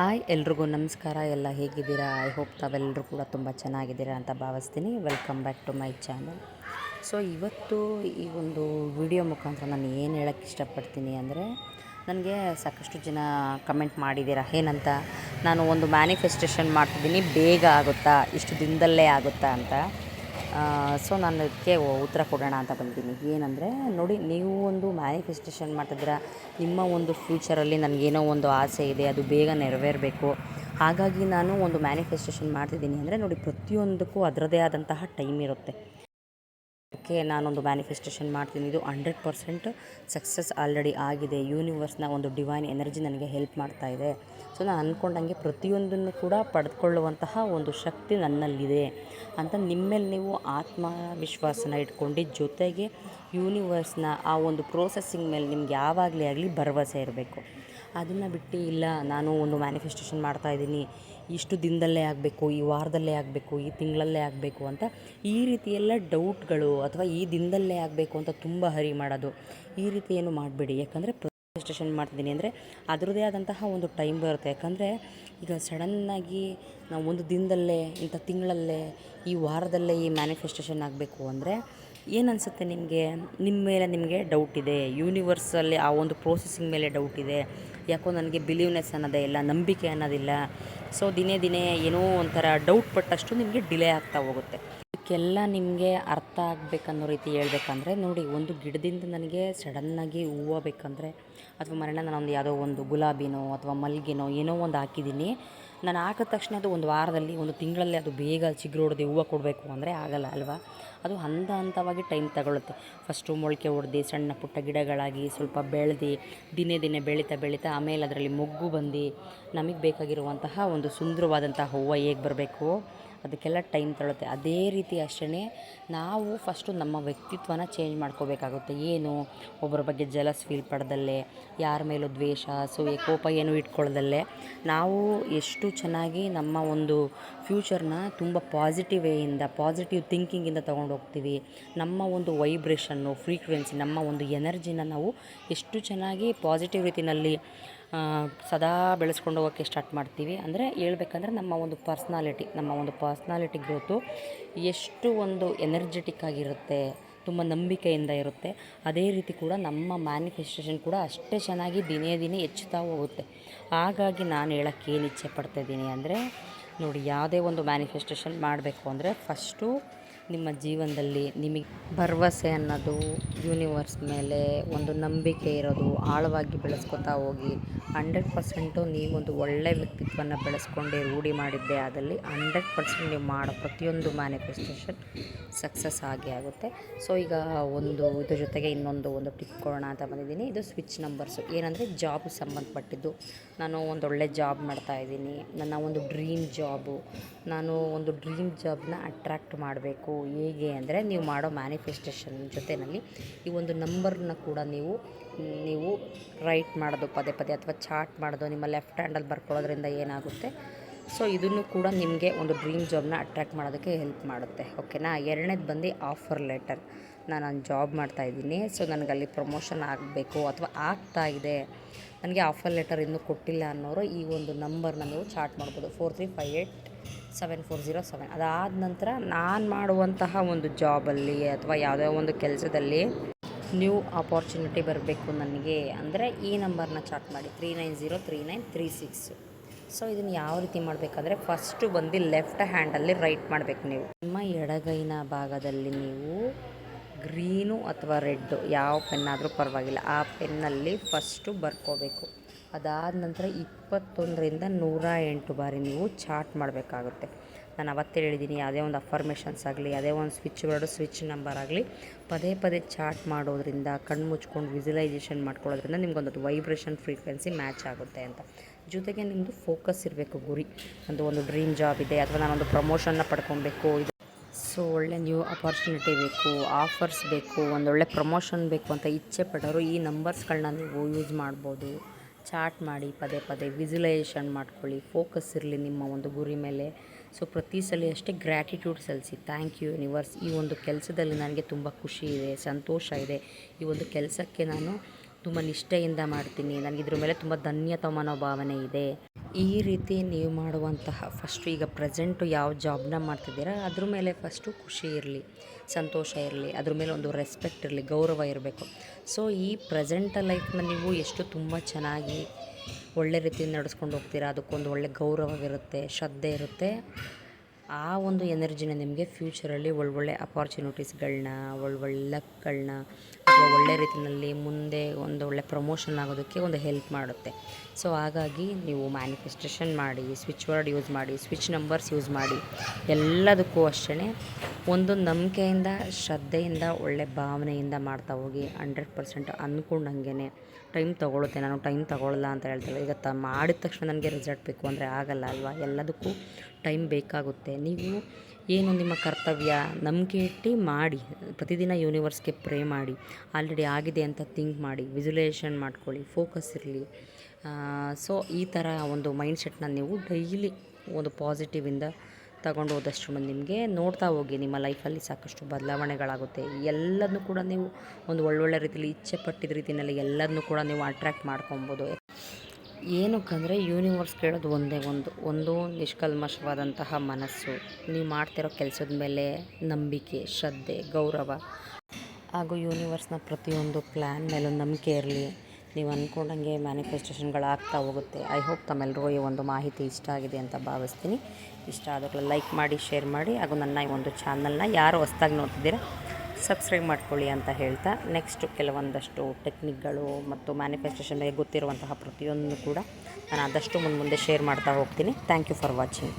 Hi ಎಲ್ರಿಗೂ ನಮಸ್ಕಾರ. ಎಲ್ಲ ಹೇಗಿದ್ದೀರಾ? ಐ ಹೋಪ್ ತಾವೆಲ್ಲರೂ ಕೂಡ ತುಂಬ ಚೆನ್ನಾಗಿದ್ದೀರಾ ಅಂತ ಭಾವಿಸ್ತೀನಿ. Welcome back to my channel. So ಇವತ್ತು ಈ ಒಂದು ವಿಡಿಯೋ ಮುಖಾಂತರ ನಾನು ಏನು ಹೇಳೋಕ್ಕೆ ಇಷ್ಟಪಡ್ತೀನಿ ಅಂದರೆ, ನನಗೆ ಸಾಕಷ್ಟು ಜನ ಕಮೆಂಟ್ ಮಾಡಿದ್ದೀರಾ ಏನಂತ, ನಾನು ಒಂದು ಮ್ಯಾನಿಫೆಸ್ಟೇಷನ್ ಮಾಡ್ತಿದ್ದೀನಿ, ಬೇಗ ಆಗುತ್ತಾ, ಇಷ್ಟು ದಿನದಲ್ಲೇ ಆಗುತ್ತಾ ಅಂತ. ಸೊ ನಾನು ಅದಕ್ಕೆ ಉತ್ತರ ಕೊಡೋಣ ಅಂತ ಬಂದಿದ್ದೀನಿ. ಏನಂದರೆ ನೋಡಿ, ನೀವು ಒಂದು ಮ್ಯಾನಿಫೆಸ್ಟೇಷನ್ ಮಾಡ್ತಿದ್ದೀರಾ, ನಿಮ್ಮ ಒಂದು ಫ್ಯೂಚರಲ್ಲಿ ನನಗೇನೋ ಒಂದು ಆಸೆ ಇದೆ, ಅದು ಬೇಗ ನೆರವೇರಬೇಕು, ಹಾಗಾಗಿ ನಾನು ಒಂದು ಮ್ಯಾನಿಫೆಸ್ಟೇಷನ್ ಮಾಡ್ತಿದ್ದೀನಿ ಅಂದರೆ ನೋಡಿ, ಪ್ರತಿಯೊಂದಕ್ಕೂ ಅದರದೇ ಆದಂತಹ ಟೈಮ್ ಇರುತ್ತೆ. ಓಕೆ, ನಾನೊಂದು ಮ್ಯಾನಿಫೆಸ್ಟೇಷನ್ ಮಾಡ್ತೀನಿ, ಇದು 100% ಸಕ್ಸಸ್ ಆಲ್ರೆಡಿ ಆಗಿದೆ. ಯೂನಿವರ್ಸ್ನ ಒಂದು ಡಿವೈನ್ ಎನರ್ಜಿ ನನಗೆ ಹೆಲ್ಪ್ ಮಾಡ್ತಾ ಇದೆ. ಸೊ ನಾನು ಅಂದ್ಕೊಂಡಂಗೆ ಪ್ರತಿಯೊಂದನ್ನು ಕೂಡ ಪಡೆದುಕೊಳ್ಳುವಂತಹ ಒಂದು ಶಕ್ತಿ ನನ್ನಲ್ಲಿದೆ ಅಂತ ನಿಮ್ಮೇಲೆ ನೀವು ಆತ್ಮವಿಶ್ವಾಸನ ಇಟ್ಕೊಂಡು, ಜೊತೆಗೆ ಯೂನಿವರ್ಸ್ನ ಆ ಒಂದು ಪ್ರೋಸೆಸ್ಸಿಂಗ್ ಮೇಲೆ ನಿಮ್ಗೆ ಯಾವಾಗಲೇ ಆಗಲಿ ಭರವಸೆ ಇರಬೇಕು. ಅದನ್ನು ಬಿಟ್ಟು ಇಲ್ಲ ನಾನು ಒಂದು ಮ್ಯಾನಿಫೆಸ್ಟೇಷನ್ ಮಾಡ್ತಾಯಿದ್ದೀನಿ, ಇಷ್ಟು ದಿನದಲ್ಲೇ ಆಗಬೇಕು, ಈ ವಾರದಲ್ಲೇ ಆಗಬೇಕು, ಈ ತಿಂಗಳಲ್ಲೇ ಆಗಬೇಕು ಅಂತ ಈ ರೀತಿ ಎಲ್ಲ ಡೌಟ್ಗಳು, ಅಥವಾ ಈ ದಿನದಲ್ಲೇ ಆಗಬೇಕು ಅಂತ ತುಂಬ ಹರಿ ಮಾಡೋದು, ಈ ರೀತಿ ಏನು ಮಾಡಬೇಡಿ. ಯಾಕಂದರೆ ಮ್ಯಾನಿಫೆಸ್ಟೇಷನ್ ಮಾಡ್ತಿದ್ದೀನಿ ಅಂದರೆ ಅದರದ್ದೇ ಆದಂತಹ ಒಂದು ಟೈಮ್ ಬರುತ್ತೆ. ಯಾಕಂದರೆ ಈಗ ಸಡನ್ನಾಗಿ ನಾವು ಒಂದು ದಿನದಲ್ಲೇ, ಇಂಥ ತಿಂಗಳಲ್ಲೇ, ಈ ವಾರದಲ್ಲೇ ಈ ಮ್ಯಾನಿಫೆಸ್ಟೇಷನ್ ಆಗಬೇಕು ಅಂದರೆ ಏನು ಅನಿಸುತ್ತೆ ನಿಮಗೆ? ನಿಮ್ಮ ಮೇಲೆ ನಿಮಗೆ ಡೌಟ್ ಇದೆ, ಯೂನಿವರ್ಸಲ್ಲಿ ಆ ಒಂದು ಪ್ರೋಸೆಸ್ಸಿಂಗ್ ಮೇಲೆ ಡೌಟ್ ಇದೆ, ಯಾಕೋ ನನಗೆ ಬಿಲೀವ್ನೆಸ್ ಅನ್ನೋದೇ ಇಲ್ಲ, ನಂಬಿಕೆ ಅನ್ನೋದಿಲ್ಲ. ಸೊ ದಿನೇ ದಿನೇ ಏನೋ ಒಂಥರ ಡೌಟ್ ಪಟ್ಟಷ್ಟು ನಿಮಗೆ ಡಿಲೇ ಆಗ್ತಾ ಹೋಗುತ್ತೆ. ಇದಕ್ಕೆಲ್ಲ ನಿಮಗೆ ಅರ್ಥ ಆಗಬೇಕನ್ನೋ ರೀತಿ ಹೇಳ್ಬೇಕಂದ್ರೆ ನೋಡಿ, ಒಂದು ಗಿಡದಿಂದ ನನಗೆ ಸಡನ್ನಾಗಿ ಹೂವು ಬೇಕಂದರೆ, ಅಥವಾ ಮರಣ ನಾನೊಂದು ಯಾವುದೋ ಒಂದು ಗುಲಾಬಿನೋ ಅಥವಾ ಮಲ್ಲಿಗೆನೋ ಏನೋ ಒಂದು ಹಾಕಿದ್ದೀನಿ, ನಾನು ಹಾಕಿದ ತಕ್ಷಣ ಅದು ಒಂದು ವಾರದಲ್ಲಿ, ಒಂದು ತಿಂಗಳಲ್ಲಿ ಅದು ಬೇಗ ಚಿಗುರೊಡೆದು ಹೂವು ಕೊಡಬೇಕು ಅಂದರೆ ಆಗಲ್ಲ ಅಲ್ವಾ? ಅದು ಹಂತ ಹಂತವಾಗಿ ಟೈಮ್ ತಗೊಳುತ್ತೆ. ಫಸ್ಟು ಮೊಳಕೆ ಹೊಡೆದು ಸಣ್ಣ ಪುಟ್ಟ ಗಿಡಗಳಾಗಿ ಸ್ವಲ್ಪ ಬೆಳೆದು ದಿನೇ ದಿನೇ ಬೆಳೀತಾ ಬೆಳೀತಾ ಆಮೇಲೆ ಅದರಲ್ಲಿ ಮೊಗ್ಗು ಬಂದು ನಮಗೆ ಬೇಕಾಗಿರುವಂತಹ ಒಂದು ಸುಂದರವಾದಂತಹ ಹೂವು ಹೇಗೆ ಬರಬೇಕು, ಅದಕ್ಕೆಲ್ಲ ಟೈಮ್ ತಗೊಳುತ್ತೆ. ಅದೇ ರೀತಿ ಅಷ್ಟೇ ನಾವು ಫಸ್ಟು ನಮ್ಮ ವ್ಯಕ್ತಿತ್ವನ ಚೇಂಜ್ ಮಾಡ್ಕೋಬೇಕಾಗುತ್ತೆ. ಏನು, ಒಬ್ಬರ ಬಗ್ಗೆ ಜಲಸ್ ಫೀಲ್ ಪಡೆದಲ್ಲೇ, ಯಾರ ಮೇಲೂ ದ್ವೇಷ, ಅಸೂಯೆ, ಕೋಪ ಏನು ಇಟ್ಕೊಳ್ಳದಲ್ಲೇ ನಾವು ಎಷ್ಟು ಚೆನ್ನಾಗಿ ನಮ್ಮ ಒಂದು ಫ್ಯೂಚರ್ನ ತುಂಬ ಪಾಸಿಟಿವ್ ವೇಯಿಂದ, ಪಾಸಿಟಿವ್ ಥಿಂಕಿಂಗಿಂದ ತೊಗೊಂಡು ಹೋಗ್ತೀವಿ, ನಮ್ಮ ಒಂದು ವೈಬ್ರೇಷನ್ನು, ಫ್ರೀಕ್ವೆನ್ಸಿ, ನಮ್ಮ ಒಂದು ಎನರ್ಜಿನ ನಾವು ಎಷ್ಟು ಚೆನ್ನಾಗಿ ಪಾಸಿಟಿವ್ ರೀತಿಯಲ್ಲಿ ಸದಾ ಬೆಳೆಸ್ಕೊಂಡು ಹೋಗೋಕ್ಕೆ ಸ್ಟಾರ್ಟ್ ಮಾಡ್ತೀವಿ. ಅಂದರೆ ಹೇಳ್ಬೇಕಂದ್ರೆ ನಮ್ಮ ಒಂದು ಪರ್ಸ್ನಾಲಿಟಿ ಗ್ರೋತು ಎಷ್ಟು ಒಂದು ಎನರ್ಜೆಟಿಕ್ ಆಗಿರುತ್ತೆ, ತುಂಬ ನಂಬಿಕೆಯಿಂದ ಇರುತ್ತೆ. ಅದೇ ರೀತಿ ಕೂಡ ನಮ್ಮ ಮ್ಯಾನಿಫೆಸ್ಟೇಷನ್ ಕೂಡ ಅಷ್ಟೇ ಚೆನ್ನಾಗಿ ದಿನೇ ದಿನೇ ಹೆಚ್ಚುತ್ತಾ ಹೋಗುತ್ತೆ. ಹಾಗಾಗಿ ನಾನು ಹೇಳೋಕ್ಕೆ ಏನು ಇಚ್ಛೆ ಪಡ್ತಾಯಿದ್ದೀನಿ ಅಂದರೆ ನೋಡಿ, ಯಾವುದೇ ಒಂದು ಮ್ಯಾನಿಫೆಸ್ಟೇಷನ್ ಮಾಡಬೇಕು ಅಂದರೆ ಫಸ್ಟು ನಿಮ್ಮ ಜೀವನದಲ್ಲಿ ನಿಮಗೆ ಭರವಸೆ ಅನ್ನೋದು, ಯೂನಿವರ್ಸ್ ಮೇಲೆ ಒಂದು ನಂಬಿಕೆ ಇರೋದು ಆಳವಾಗಿ ಬೆಳೆಸ್ಕೊತಾ ಹೋಗಿ 100% ನೀವೊಂದು ಒಳ್ಳೆಯ ವ್ಯಕ್ತಿತ್ವನ ಬೆಳೆಸ್ಕೊಂಡೆ ರೂಢಿ ಮಾಡಿದ್ದೆ ಆದಲ್ಲಿ 100% ನೀವು ಮಾಡೋ ಪ್ರತಿಯೊಂದು ಮ್ಯಾನಿಫೆಸ್ಟೇಷನ್ ಸಕ್ಸಸ್ ಆಗೇ ಆಗುತ್ತೆ. ಸೊ ಈಗ ಇದ್ರ ಜೊತೆಗೆ ಒಂದು ಟಿಪ್ ಕೊಡೋಣ ಅಂತ ಬಂದಿದ್ದೀನಿ. ಇದು ಸ್ವಿಚ್ ನಂಬರ್ಸು. ಏನಂದರೆ ಜಾಬ್ ಸಂಬಂಧಪಟ್ಟಿದ್ದು. ನಾನು ಒಂದೊಳ್ಳೆ ಜಾಬ್ ಮಾಡ್ತಾಯಿದ್ದೀನಿ, ನನ್ನ ಒಂದು ಡ್ರೀಮ್ ಜಾಬು, ನಾನು ಒಂದು ಡ್ರೀಮ್ ಜಾಬ್ನ ಅಟ್ರ್ಯಾಕ್ಟ್ ಮಾಡಬೇಕು. ಹೇಗೆ ಅಂದರೆ, ನೀವು ಮಾಡೋ ಮ್ಯಾನಿಫೆಸ್ಟೇಷನ್ ಜೊತೆಯಲ್ಲಿ ಈ ಒಂದು ನಂಬರ್ನ ಕೂಡ ನೀವು ರೈಟ್ ಮಾಡೋದು ಪದೇ ಪದೇ, ಅಥವಾ ಚಾರ್ಟ್ ಮಾಡೋದು ನಿಮ್ಮ ಲೆಫ್ಟ್ ಹ್ಯಾಂಡಲ್ಲಿ ಬರ್ಕೊಳ್ಳೋದ್ರಿಂದ ಏನಾಗುತ್ತೆ, ಸೊ ಇದನ್ನು ಕೂಡ ನಿಮಗೆ ಒಂದು ಡ್ರೀಮ್ ಜಾಬ್ನ ಅಟ್ರ್ಯಾಕ್ಟ್ ಮಾಡೋದಕ್ಕೆ ಹೆಲ್ಪ್ ಮಾಡುತ್ತೆ. ಓಕೆನಾ? ಎರಡನೇದು ಬಂದು ಆಫರ್ ಲೆಟರ್. ನಾನು ಜಾಬ್ ಮಾಡ್ತಾಯಿದ್ದೀನಿ, ಸೊ ನನಗಲ್ಲಿ ಪ್ರಮೋಷನ್ ಆಗಬೇಕು ಅಥವಾ ಆಗ್ತಾಯಿದೆ, ನನಗೆ ಆಫರ್ ಲೆಟರ್ ಇನ್ನೂ ಕೊಟ್ಟಿಲ್ಲ ಅನ್ನೋರು ಈ ಒಂದು ನಂಬರ್ನ ನೀವು ಚಾರ್ಟ್ ಮಾಡ್ಬೋದು, 43587407. ಅದಾದ ನಂತರ ನಾನು ಮಾಡುವಂತಹ ಒಂದು ಜಾಬಲ್ಲಿ ಅಥವಾ ಯಾವುದೋ ಒಂದು ಕೆಲಸದಲ್ಲಿ ನ್ಯೂ ಆಪರ್ಚುನಿಟಿ ಬರಬೇಕು ನನಗೆ ಅಂದರೆ ಈ ನಂಬರ್ನ ಚಾರ್ಟ್ ಮಾಡಿ, 39039336. ಸೊ ಇದನ್ನು ಯಾವ ರೀತಿ ಮಾಡಬೇಕಂದ್ರೆ, ಫಸ್ಟು ಬಂದು ಲೆಫ್ಟ್ ಹ್ಯಾಂಡಲ್ಲಿ ರೈಟ್ ಮಾಡಬೇಕು. ನೀವು ನಿಮ್ಮ ಎಡಗೈನ ಭಾಗದಲ್ಲಿ ನೀವು ಗ್ರೀನು ಅಥವಾ ರೆಡ್ಡು ಯಾವ ಪೆನ್ನಾದರೂ ಪರವಾಗಿಲ್ಲ, ಆ ಪೆನ್ನಲ್ಲಿ ಫಸ್ಟು ಬರ್ಕೋಬೇಕು. ಅದಾದ ನಂತರ 21ರಿಂದ 108 ಬಾರಿ ನೀವು ಚಾರ್ಟ್ ಮಾಡಬೇಕಾಗುತ್ತೆ. ನಾನು ಅವತ್ತೇ ಹೇಳಿದ್ದೀನಿ, ಯಾವುದೇ ಒಂದು ಅಫರ್ಮೇಷನ್ಸ್ ಆಗಲಿ, ಯಾವುದೇ ಒಂದು ಸ್ವಿಚ್ ನಂಬರ್ ಆಗಲಿ, ಪದೇ ಪದೇ ಚಾರ್ಟ್ ಮಾಡೋದ್ರಿಂದ, ಕಣ್ಣು ಮುಚ್ಕೊಂಡು ವಿಜುವಲೈಸೇಷನ್ ಮಾಡ್ಕೊಳ್ಳೋದ್ರಿಂದ ನಿಮ್ಗೊಂದು ವೈಬ್ರೇಷನ್ ಫ್ರೀಕ್ವೆನ್ಸಿ ಮ್ಯಾಚ್ ಆಗುತ್ತೆ ಅಂತ. ಜೊತೆಗೆ ನಿಮ್ಮದು ಫೋಕಸ್ ಇರಬೇಕು, ಗುರಿ. ಒಂದು ಡ್ರೀಮ್ ಜಾಬ್ ಇದೆ, ಅಥವಾ ನಾನೊಂದು ಪ್ರಮೋಷನ್ನ ಪಡ್ಕೊಬೇಕು, ಸೊ ಒಳ್ಳೆ ನ್ಯೂ ಅಪರ್ಚುನಿಟಿ ಬೇಕು, ಆಫರ್ಸ್ ಬೇಕು, ಒಂದೊಳ್ಳೆ ಪ್ರಮೋಷನ್ ಬೇಕು ಅಂತ ಇಚ್ಛೆ ಪಟ್ಟವರು ಈ ನಂಬರ್ಸ್ಗಳನ್ನ ನೀವು ಯೂಸ್ ಮಾಡ್ಬೋದು. ಚಾರ್ಟ್ ಮಾಡಿ, ಪದೇ ಪದೇ ವಿಜುವಲೈಸೇಷನ್ ಮಾಡ್ಕೊಳ್ಳಿ, ಫೋಕಸ್ ಇರಲಿ ನಿಮ್ಮ ಒಂದು ಗುರಿ ಮೇಲೆ. ಸೊ ಪ್ರತಿ ಸಲ ಅಷ್ಟೇ ಗ್ರ್ಯಾಟಿಟ್ಯೂಡ್ ಸಲ್ಲಿಸಿ, ಥ್ಯಾಂಕ್ ಯು ಯೂನಿವರ್ಸ್, ಈ ಒಂದು ಕೆಲಸದಲ್ಲಿ ನನಗೆ ತುಂಬ ಖುಷಿ ಇದೆ, ಸಂತೋಷ ಇದೆ, ಈ ಒಂದು ಕೆಲಸಕ್ಕೆ ನಾನು ತುಂಬ ನಿಷ್ಠೆಯಿಂದ ಮಾಡ್ತೀನಿ, ನನಗಿದ್ರ ಮೇಲೆ ತುಂಬ ಧನ್ಯತಾ ಮನೋಭಾವನೆ ಇದೆ, ಈ ರೀತಿ ನೀವು ಮಾಡುವಂತಹ ಫಸ್ಟು ಈಗ ಪ್ರೆಸೆಂಟು ಯಾವ ಜಾಬ್ನ ಮಾಡ್ತಿದ್ದೀರಾ ಅದ್ರ ಮೇಲೆ ಫಸ್ಟು ಖುಷಿ ಇರಲಿ, ಸಂತೋಷ ಇರಲಿ, ಅದ್ರ ಮೇಲೆ ಒಂದು ರೆಸ್ಪೆಕ್ಟ್ ಇರಲಿ, ಗೌರವ ಇರಬೇಕು. ಸೊ ಈ ಪ್ರೆಸೆಂಟ್ ಲೈಫ್ನ ನೀವು ಎಷ್ಟು ತುಂಬ ಚೆನ್ನಾಗಿ ಒಳ್ಳೆ ರೀತಿಯಿಂದ ನಡೆಸ್ಕೊಂಡು ಹೋಗ್ತೀರಾ, ಅದಕ್ಕೊಂದು ಒಳ್ಳೆ ಗೌರವವಿರುತ್ತೆ, ಶ್ರದ್ಧೆ ಇರುತ್ತೆ. ಆ ಒಂದು ಎನರ್ಜಿನ ನಿಮಗೆ ಫ್ಯೂಚರಲ್ಲಿ ಒಳ್ಳೊಳ್ಳೆ ಅಪಾರ್ಚುನಿಟೀಸ್ಗಳನ್ನ, ಒಳ್ಳೊಳ್ಳೆ ಲಕ್ಗಳನ್ನ ಅಥವಾ ಒಳ್ಳೆ ರೀತಿಯಲ್ಲಿ ಮುಂದೆ ಒಂದು ಒಳ್ಳೆ ಪ್ರಮೋಷನ್ ಆಗೋದಕ್ಕೆ ಒಂದು ಹೆಲ್ಪ್ ಮಾಡುತ್ತೆ. ಸೊ ಹಾಗಾಗಿ ನೀವು ಮ್ಯಾನಿಫೆಸ್ಟೇಷನ್ ಮಾಡಿ, ಸ್ವಿಚ್ ವರ್ಡ್ ಯೂಸ್ ಮಾಡಿ, ಸ್ವಿಚ್ ನಂಬರ್ಸ್ ಯೂಸ್ ಮಾಡಿ, ಎಲ್ಲದಕ್ಕೂ ಅಷ್ಟೇ ಒಂದು ನಂಬಿಕೆಯಿಂದ, ಶ್ರದ್ಧೆಯಿಂದ, ಒಳ್ಳೆ ಭಾವನೆಯಿಂದ ಮಾಡ್ತಾ ಹೋಗಿ. 100% ಅಂದ್ಕೊಂಡಂಗೆ ಟೈಮ್ ತೊಗೊಳುತ್ತೆ. ನಾನು ಟೈಮ್ ತೊಗೊಳ್ಳಲ್ಲ ಅಂತ ಹೇಳ್ತಿಲ್ಲ. ಈಗ ಮಾಡಿದ ತಕ್ಷಣ ನನಗೆ ರಿಸಲ್ಟ್ ಬೇಕು ಅಂದರೆ ಆಗಲ್ಲ ಅಲ್ವಾ. ಎಲ್ಲದಕ್ಕೂ ಟೈಮ್ ಬೇಕಾಗುತ್ತೆ. ನೀವು ಏನು ನಿಮ್ಮ ಕರ್ತವ್ಯ ನಂಬಿಕೆ ಇಟ್ಟು ಮಾಡಿ. ಪ್ರತಿದಿನ ಯೂನಿವರ್ಸ್ಗೆ ಪ್ರೇ ಮಾಡಿ. ಆಲ್ರೆಡಿ ಆಗಿದೆ ಅಂತ ಥಿಂಕ್ ಮಾಡಿ, ವಿಜುವಲೈಸೇಷನ್ ಮಾಡ್ಕೊಳ್ಳಿ, ಫೋಕಸ್ ಇರಲಿ. ಸೊ ಈ ಥರ ಒಂದು ಮೈಂಡ್ಸೆಟ್ನ ನೀವು ಡೈಲಿ ಒಂದು ಪಾಸಿಟಿವಿಂದ ತಗೊಂಡು ಹೋದಷ್ಟು ನಿಮಗೆ ನೋಡ್ತಾ ಹೋಗಿ ನಿಮ್ಮ ಲೈಫಲ್ಲಿ ಸಾಕಷ್ಟು ಬದಲಾವಣೆಗಳಾಗುತ್ತೆ. ಎಲ್ಲದನ್ನೂ ಕೂಡ ನೀವು ಒಂದು ಒಳ್ಳೊಳ್ಳೆ ರೀತಿಯಲ್ಲಿ ಇಚ್ಛೆ ಪಟ್ಟಿದ ರೀತಿಯಲ್ಲಿ ಎಲ್ಲದನ್ನೂ ಕೂಡ ನೀವು ಅಟ್ರ್ಯಾಕ್ಟ್ ಮಾಡ್ಕೊಬೋದು. ಏನಕ್ಕಂದರೆ ಯೂನಿವರ್ಸ್ ಕೇಳೋದು ಒಂದೇ ಒಂದು ನಿಷ್ಕಲ್ಮಶವಾದಂತಹ ಮನಸ್ಸು, ನೀವು ಮಾಡ್ತಿರೋ ಕೆಲಸದ ಮೇಲೆ ನಂಬಿಕೆ, ಶ್ರದ್ಧೆ, ಗೌರವ ಹಾಗೂ ಯೂನಿವರ್ಸ್ನ ಪ್ರತಿಯೊಂದು ಪ್ಲ್ಯಾನ್ ಮೇಲೂ ನಂಬಿಕೆ ಇರಲಿ. ನೀವು ಅಂದ್ಕೊಂಡಂಗೆ ಮ್ಯಾನಿಫೆಸ್ಟೇಷನ್ಗಳಾಗ್ತಾ ಹೋಗುತ್ತೆ. ಐ ಹೋಪ್ ತಮ್ಮೆಲ್ಲರಿಗೂ ಈ ಒಂದು ಮಾಹಿತಿ ಇಷ್ಟ ಆಗಿದೆ ಅಂತ ಭಾವಿಸ್ತೀನಿ. ಇಷ್ಟ ಆದಾಗಲೇ ಲೈಕ್ ಮಾಡಿ, ಶೇರ್ ಮಾಡಿ, ಹಾಗೂ ನನ್ನ ಈ ಒಂದು ಚಾನಲ್ನ ಯಾರು ಹೊಸ್ದಾಗಿ ನೋಡ್ತಿದ್ದೀರಾ ಸಬ್ಸ್ಕ್ರೈಬ್ ಮಾಡ್ಕೊಳ್ಳಿ ಅಂತ ಹೇಳ್ತಾ, ನೆಕ್ಸ್ಟು ಕೆಲವೊಂದಷ್ಟು ಟೆಕ್ನಿಕ್ಗಳು ಮತ್ತು ಮ್ಯಾನಿಫೆಸ್ಟೇಷನ್ ಬಗ್ಗೆ ಗೊತ್ತಿರುವಂತಹ ಪ್ರತಿಯೊಂದು ಕೂಡ ನಾನು ಆದಷ್ಟು ಮುಂದೆ ಶೇರ್ ಮಾಡ್ತಾ ಹೋಗ್ತೀನಿ. Thank you for watching.